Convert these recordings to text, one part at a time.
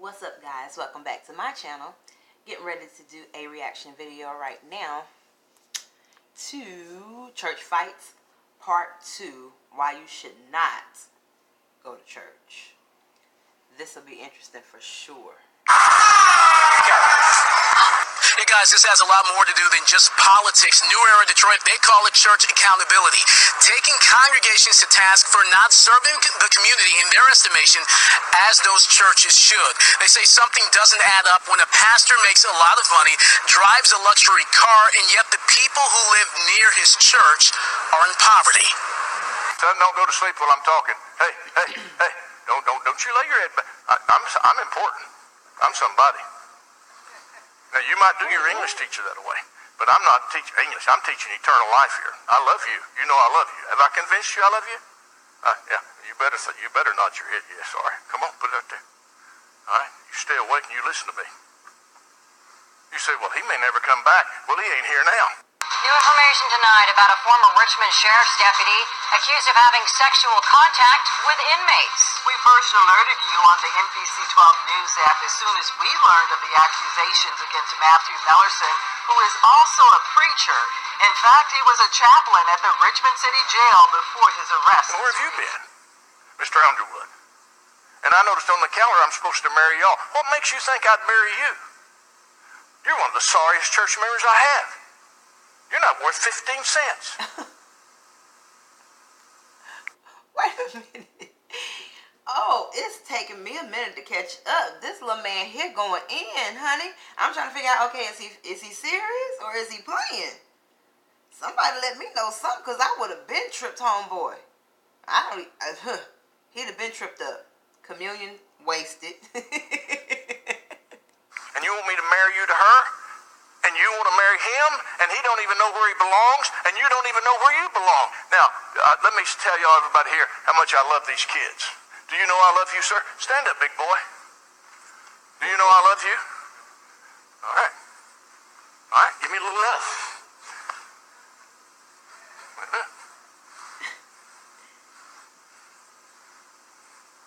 What's up, guys? Welcome back to my channel. Getting ready to do a reaction video right now to church fights part 2, why you should not go to church. This will be interesting for sure. Hey guys, this has a lot more to do than just politics. New Era Detroit, they call it church accountability. Taking congregations to task for not serving the community in their estimation as those churches should. They say something doesn't add up when a pastor makes a lot of money, drives a luxury car, and yet the people who live near his church are in poverty. Son, don't go to sleep while I'm talking. Hey, don't you lay your head back. I'm important. I'm somebody. Now, you might do your English teacher that way, but I'm not teaching English. I'm teaching eternal life here. I love you. You know I love you. Have I convinced you I love you? Yeah, you better nod your head. Yes, all right. Come on, put it out there. All right, you stay awake and you listen to me. You say, well, he may never come back. Well, he ain't here now. New information tonight about a former Richmond sheriff's deputy accused of having sexual contact with inmates. We first alerted you on the NBC 12 News app as soon as we learned of the accusations against Matthew Mellerson, who is also a preacher. In fact, he was a chaplain at the Richmond City Jail before his arrest. Well, where have you been, Mr. Underwood? And I noticed on the calendar I'm supposed to marry y'all. What makes you think I'd marry you? You're one of the sorriest church members I have. You're not worth 15 cents. Wait a minute. Oh, it's taking me a minute to catch up. This little man here going in, honey. I'm trying to figure out, okay, is he serious or is he playing? Somebody let me know something, because I would have been tripped, homeboy. He'd have been tripped up. Communion wasted. And you want me to marry you to her? And you want to marry him, and he don't even know where he belongs, and you don't even know where you belong. Now, let me tell y'all, everybody here, how much I love these kids. Do you know I love you, sir? Stand up, big boy. Do you know I love you? All right. All right, give me a little love.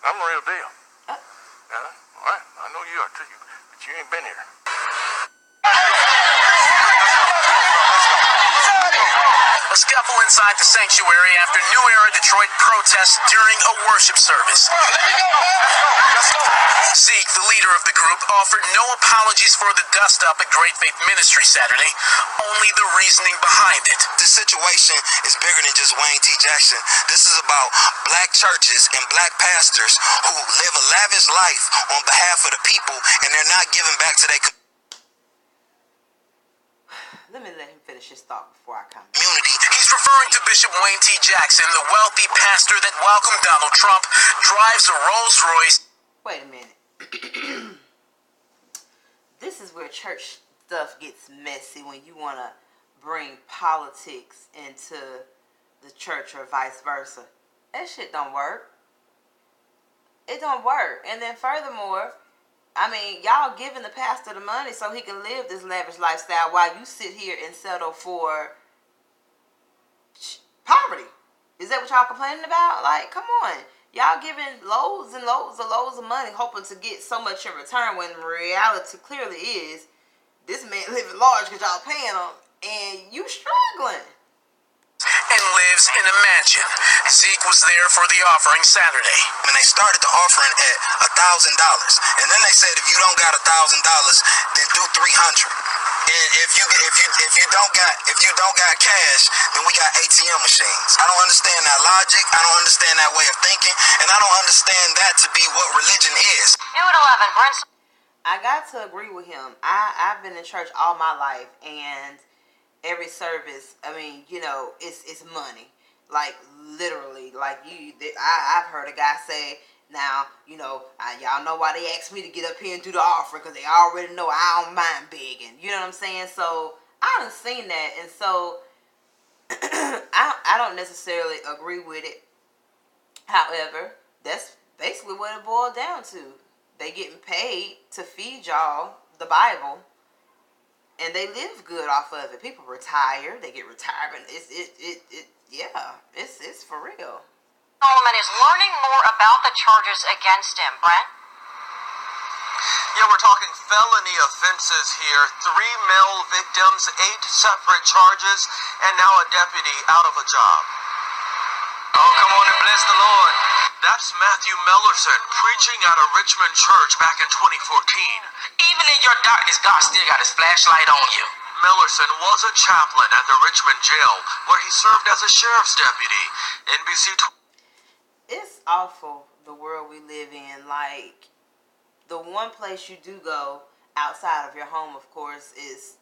I'm the real deal. All right, I know you are too, but you ain't been here. A scuffle inside the sanctuary after New Era Detroit protests during a worship service. Zeke, the leader of the group, offered no apologies for the dust-up at Great Faith Ministry Saturday, only the reasoning behind it. This situation is bigger than just Wayne T. Jackson. This is about black churches and black pastors who live a lavish life on behalf of the people, and they're not giving back to their community. Let me let him finish his thought before I comment. He's referring to Bishop Wayne T. Jackson, the wealthy pastor that welcomed Donald Trump, drives a Rolls Royce. Wait a minute. This is where church stuff gets messy, when you want to bring politics into the church or vice versa. That shit don't work. It don't work. And then furthermore, I mean, y'all giving the pastor the money so he can live this lavish lifestyle while you sit here and settle for poverty. Is that what y'all complaining about? Like, come on. Y'all giving loads and loads of money hoping to get so much in return, when reality clearly is this man living large because y'all paying him and you struggling. And lives in a mansion. Zeke was there for the offering Saturday. When they started the offering at $1,000, and then they said if you don't got $1,000, then do $300. And if you don't got cash, then we got ATM machines. I don't understand that logic. I don't understand that way of thinking, and I don't understand that to be what religion is. New at 11, Brent. I got to agree with him. I've been in church all my life, and every service, I mean, you know, it's money. Like, literally, like, I've heard a guy say, now, you know, y'all know why they asked me to get up here and do the offering, because they already know I don't mind begging. You know what I'm saying? So, I done seen that, and so, I don't necessarily agree with it. However, that's basically what it boiled down to. They getting paid to feed y'all the Bible, and they live good off of it. People retire, they get retirement. It's for real. Solomon is learning more about the charges against him. Brent? we're talking felony offenses here. 3 male victims, 8 separate charges, and now a deputy out of a job. Oh, come on and bless the Lord. That's Matthew Mellerson preaching at a Richmond church back in 2014. Even in your darkness, God still got his flashlight on you. Mellerson was a chaplain at the Richmond jail, where he served as a sheriff's deputy. It's awful, the world we live in. Like, the one place you do go outside of your home, of course, is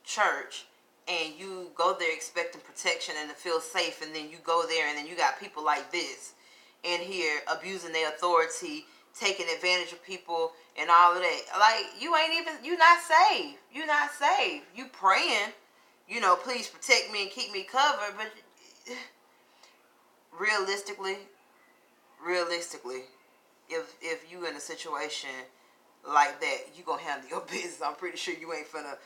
church. And you go there expecting protection and to feel safe. And then you go there and then you got people like this in here abusing their authority, taking advantage of people and all of that. Like, you're not saved. You're not saved. You praying, please protect me and keep me covered. But realistically, if you in a situation like that, you gonna handle your business. I'm pretty sure you ain't finna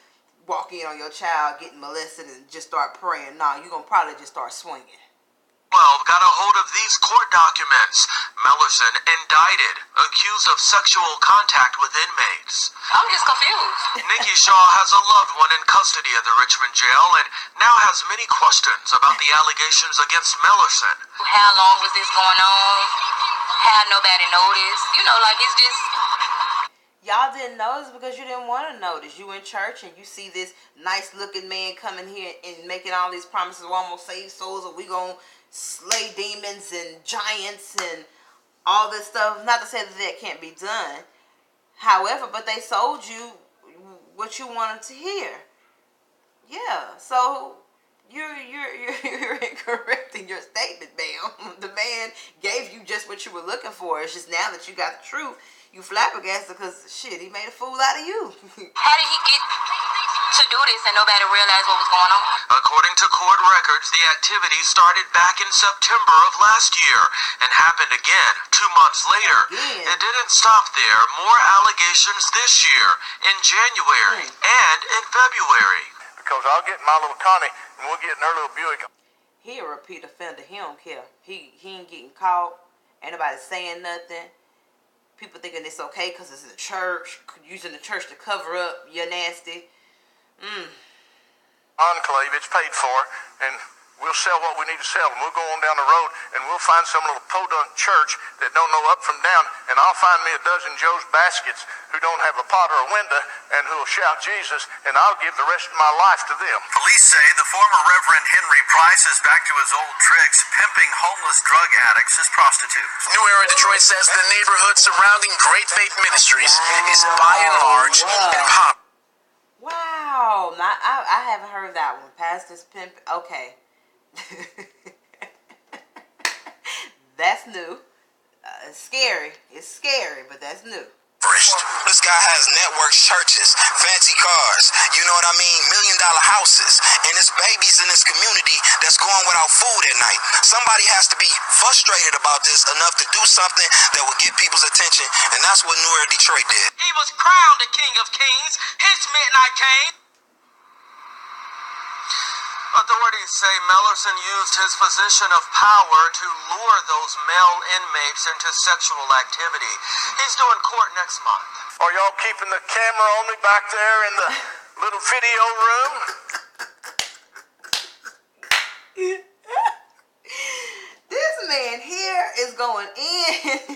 walk in on your child getting molested and just start praying. No, you gonna probably just start swinging. Got a hold of these court documents. Mellerson indicted, accused of sexual contact with inmates. I'm just confused. Nikki Shaw has a loved one in custody at the Richmond jail and now has many questions about the allegations against Mellerson. How long was this going on? Had nobody noticed? It's just... Y'all didn't notice because you didn't want to notice. You in church and you see this nice looking man coming here and making all these promises. We're almost save souls, or we gonna slay demons and giants and all this stuff. Not to say that can't be done. However, but they sold you what you wanted to hear. Yeah, so you're incorrect in your statement, ma'am. The man gave you just what you were looking for. It's just now that you got the truth, you flabbergasted because, shit, he made a fool out of you. How did he get to do this and nobody realized what was going on? According to court records, the activity started back in September of last year and happened again 2 months later. It didn't stop there. More allegations this year, in January and in February. Because I'll get my little Connie and we'll get in her little Buick. He a repeat offender. He don't care. He ain't getting caught. Ain't nobody saying nothing. People thinking it's okay because it's in the church, using the church to cover up your nasty. Enclave, it's paid for, and we'll sell what we need to sell, and we'll go on down the road, and we'll find some little podunk church that don't know up from down, and I'll find me a dozen Joe's baskets who don't have a pot or a window, and who'll shout Jesus, and I'll give the rest of my life to them. Police say the former Reverend Henry Price is back to his old tricks, pimping homeless drug addicts as prostitutes. New Era Detroit says the neighborhood surrounding Great Faith Ministries is by and large and pop. Wow, I haven't heard that one. Pastor's pimp. Okay. That's new. It's scary. It's scary, but that's new. This guy has networks, churches, fancy cars, you know what I mean, $1 million houses, and there's babies in this community that's going without food at night. Somebody has to be frustrated about this enough to do something that will get people's attention, and that's what New Era Detroit did. He was crowned the King of Kings. His midnight came. Authorities say Mellerson used his position of power to lure those male inmates into sexual activity. He's doing court next month. Are y'all keeping the camera on me back there in the little video room? This man here is going in.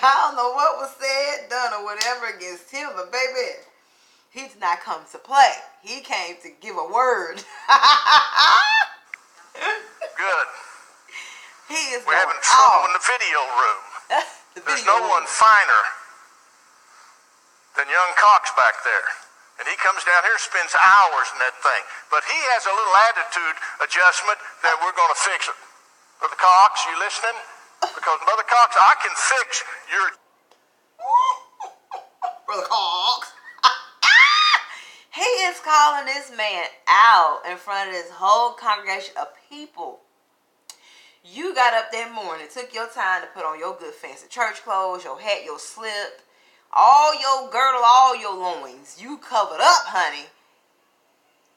I don't know what was said, done, or whatever against him, but baby, he did not come to play. He came to give a word. Good. He is We're having trouble in the video room. There's no one finer than young Cox back there. And he comes down here and spends hours in that thing. But he has a little attitude adjustment that we're going to fix it. Brother Cox, you listening? Because Brother Cox, I can fix your... Brother Cox. He is calling this man out in front of this whole congregation of people. You got up that morning, took your time to put on your good fancy church clothes, your hat, your slip, all your girdle, all your loins. You covered up, honey.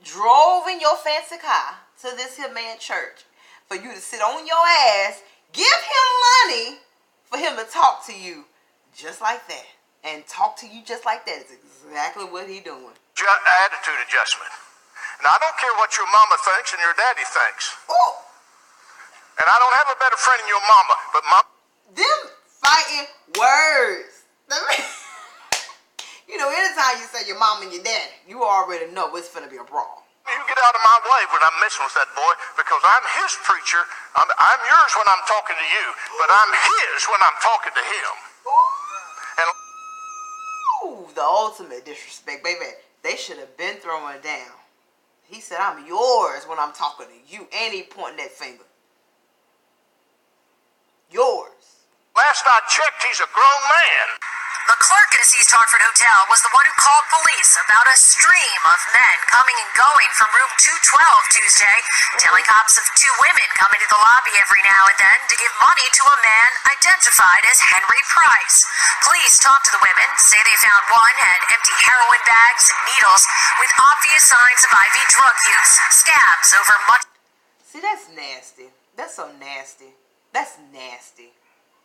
Drove in your fancy car to this here man church for you to sit on your ass, give him money for him to talk to you just like that. and talk to you just like that. It's exactly what he doing. Attitude adjustment. And I don't care what your mama thinks and your daddy thinks. Ooh. And I don't have a better friend than your mama, but them fighting words. You know, anytime you say your mom and your daddy, you already know it's finna be a brawl. You get out of my way when I'm messing with that boy, because I'm his preacher. I'm yours when I'm talking to you, but I'm his when I'm talking to him. And ooh, the ultimate disrespect, baby. They should have been throwing down. He said, I'm yours when I'm talking to you, and he pointing that finger. Yours. Last I checked, he's a grown man. The clerk at a seized Hartford hotel was the one who called police about a stream of men coming and going from room 212 Tuesday, telling cops of two women coming to the lobby every now and then to give money to a man identified as Henry Price. Police talked to the women, say they found one had empty heroin bags and needles with obvious signs of IV drug use, scabs over much. See, that's nasty. That's so nasty. That's nasty.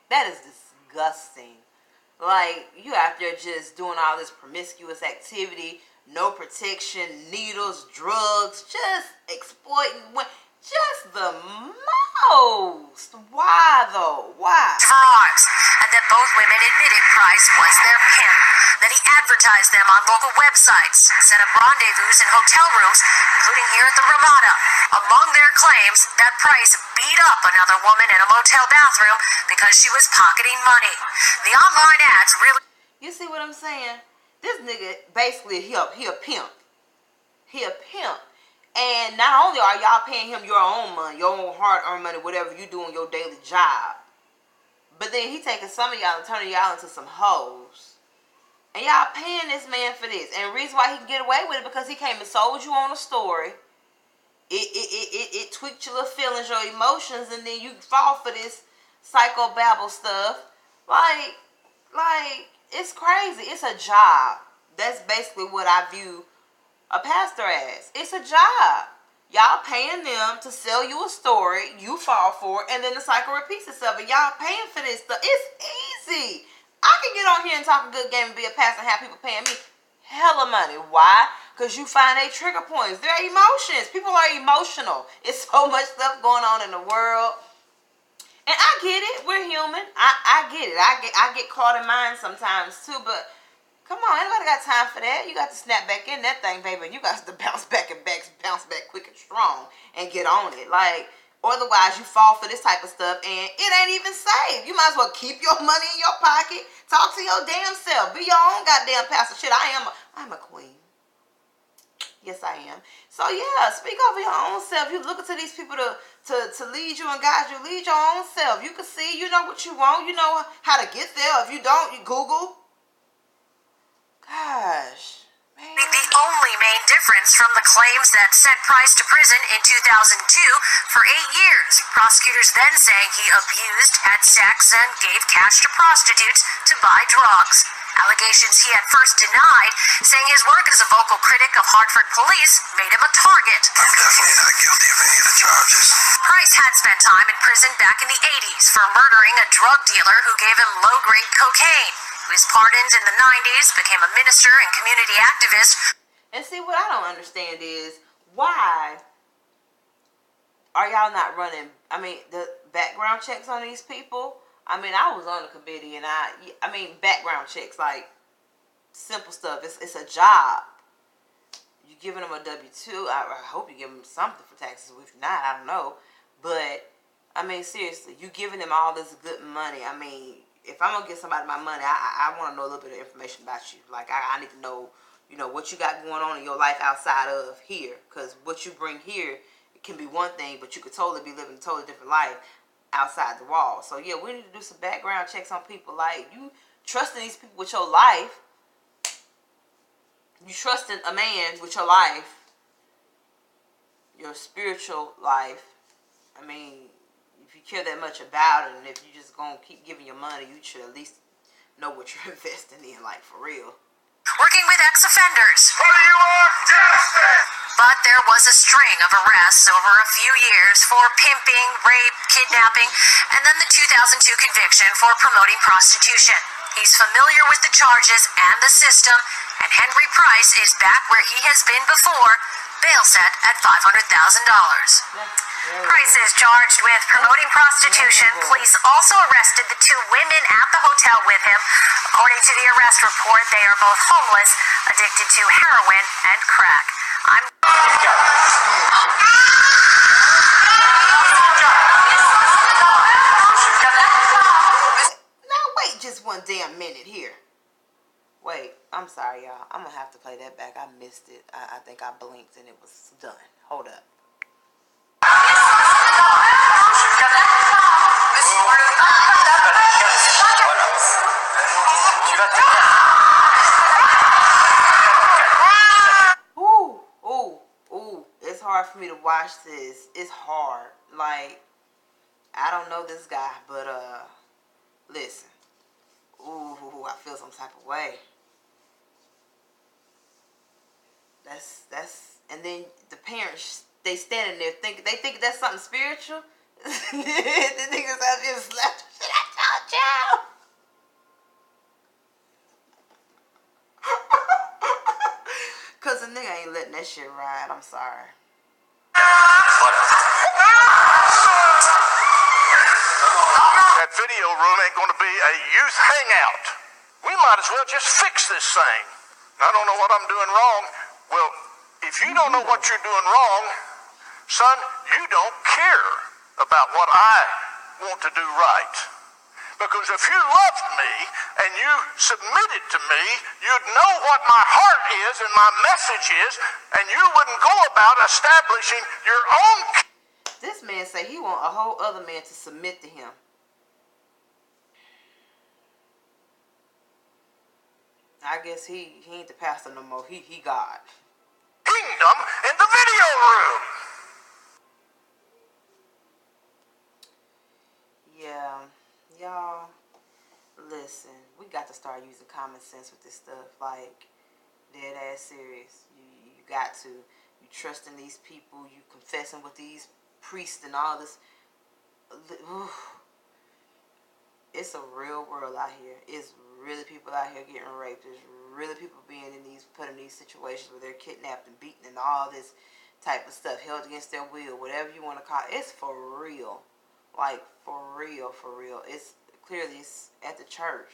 That is disgusting. Like, you out there just doing all this promiscuous activity, no protection, needles, drugs, just exploiting, just the most. Why, though? Why? Drugs, and that both women admitted Price was their pimp. That he advertised them on local websites, set up rendezvous in hotel rooms, including here at the Ramada. Among their claims, that Price beat up another woman in a motel bathroom because she was pocketing money. The online ads really... You see what I'm saying? This nigga, basically, he a pimp. He a pimp. And not only are y'all paying him your own money, your own hard-earned money, whatever you do in your daily job, but then he taking some of y'all and turning y'all into some hoes. And y'all paying this man for this. And the reason why he can get away with it because he came and sold you on a story. It tweaked your little feelings, your emotions, and then you fall for this psychobabble stuff. Like, it's crazy. It's a job. That's basically what I view a pastor as. It's a job. Y'all paying them to sell you a story, you fall for it, and then the cycle repeats itself. And y'all paying for this stuff. It's easy. I can get on here and talk a good game and be a pastor and have people paying me hella money. Why? Because you find a trigger points. They're emotions. People are emotional. It's so much stuff going on in the world. And I get it. We're human. I get it. I get caught in mine sometimes too. But come on, anybody got time for that? You got to snap back in that thing, baby. You got to bounce back quick and strong and get on it. Like, otherwise you fall for this type of stuff and it ain't even safe. You might as well keep your money in your pocket. Talk to your damn self. Be your own goddamn pastor. Shit, I'm a queen. Yes, I am. So yeah, speak over your own self. You looking to these people to lead you and guide you. Lead your own self. You can see, you know what you want. You know how to get there. If you don't, you Google. Gosh. Man. The only main difference from the claims that sent Price to prison in 2002 for 8 years. Prosecutors then saying he abused, had sex, and gave cash to prostitutes to buy drugs. Allegations he had first denied, saying his work as a vocal critic of Hartford police made him a target. I'm definitely not guilty of any of the charges. Price had spent time in prison back in the 80s for murdering a drug dealer who gave him low-grade cocaine. He was pardoned in the 90s, became a minister and community activist. And see, what I don't understand is, why are y'all not running, the background checks on these people? I was on the committee, and background checks, like, simple stuff. It's a job. You giving them a W-2. I hope you give them something for taxes. If not, I don't know. But, seriously, you giving them all this good money. If I'm going to give somebody my money, I want to know a little bit of information about you. Like, I need to know, what you got going on in your life outside of here. Because what you bring here, it can be one thing, but you could totally be living a totally different life outside the wall. So, yeah, we need to do some background checks on people. Like, you trusting these people with your life. You trusting a man with your life. Your spiritual life. If you care that much about it, and if you just gonna keep giving your money, you should at least know what you're investing in, like, for real. Working with ex-offenders. What do you want, justice? But there was a string of arrests over a few years for pimping, rape, kidnapping, and then the 2002 conviction for promoting prostitution. He's familiar with the charges and the system, and Henry Price is back where he has been before, bail set at $500,000. Price is charged with promoting prostitution. Police also arrested the two women at the hotel with him. According to the arrest report, they are both homeless, addicted to heroin and crack. Now wait just one damn minute here. Wait, I'm sorry, y'all. I'm gonna have to play that back. I missed it. I think I blinked and it was done. Hold up. Ooh. It's hard for me to watch this. It's hard. Like, I don't know this guy, but listen. Ooh, I feel some type of way. That's and then the parents, they standing there they think that's something spiritual. They think it's out there slap the shit out y'all child. Cause the nigga ain't letting that shit ride. I'm sorry. That video room ain't going to be a youth hangout. We might as well just fix this thing. I don't know what I'm doing wrong. Well, if you don't know what you're doing wrong, son, you don't care about what I want to do right. Because if you loved me and you submitted to me, you'd know what my heart is and my message is, and you wouldn't go about establishing your own. This man say he want a whole other man to submit to him. I guess he ain't the pastor no more. He God. Kingdom in the video room. Yeah, y'all, listen. We got to start using common sense with this stuff. Like, dead ass serious. You got to. You trusting these people. You confessing with these priests and all this. It's a real world out here. It's really people out here getting raped. There's really people being put in these situations where they're kidnapped and beaten and all this type of stuff, held against their will, whatever you want to call it. It's for real. Like, for real. It's clearly at the church.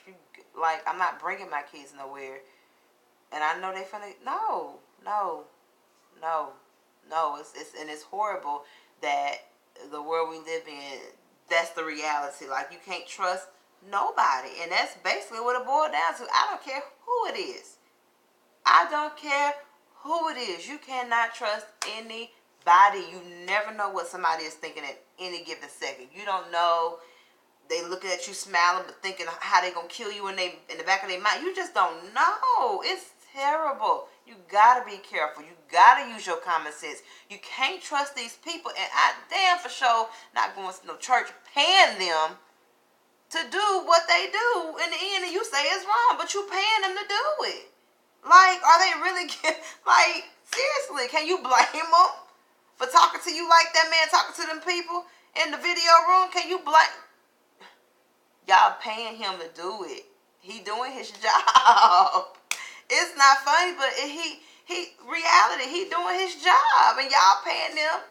Like, I'm not bringing my kids nowhere. And I know they finna, no. It's horrible that the world we live in, that's the reality. Like, you can't trust nobody. And that's basically what it boiled down to. I don't care who it is. You cannot trust anybody. You never know what somebody is thinking at any given second. You don't know. They looking at you smiling but thinking how they gonna kill you in the back of their mind. You just don't know. It's terrible. You gotta be careful. You gotta use your common sense. You can't trust these people. And I damn for sure not going to no church paying them to do what they do in the end, and you say it's wrong, but you paying them to do it. Like, are they really like, seriously, can you blame them for talking to you like that man talking to them people in the video room? Can you blame? Y'all paying him to do it. He doing his job. It's not funny, but reality, he doing his job, and y'all paying them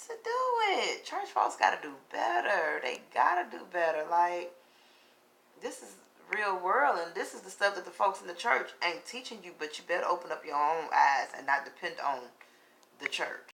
to do it. Church folks gotta do better. They gotta do better. Like, this is real world, and this is the stuff that the folks in the church ain't teaching you, but you better open up your own eyes and not depend on the church.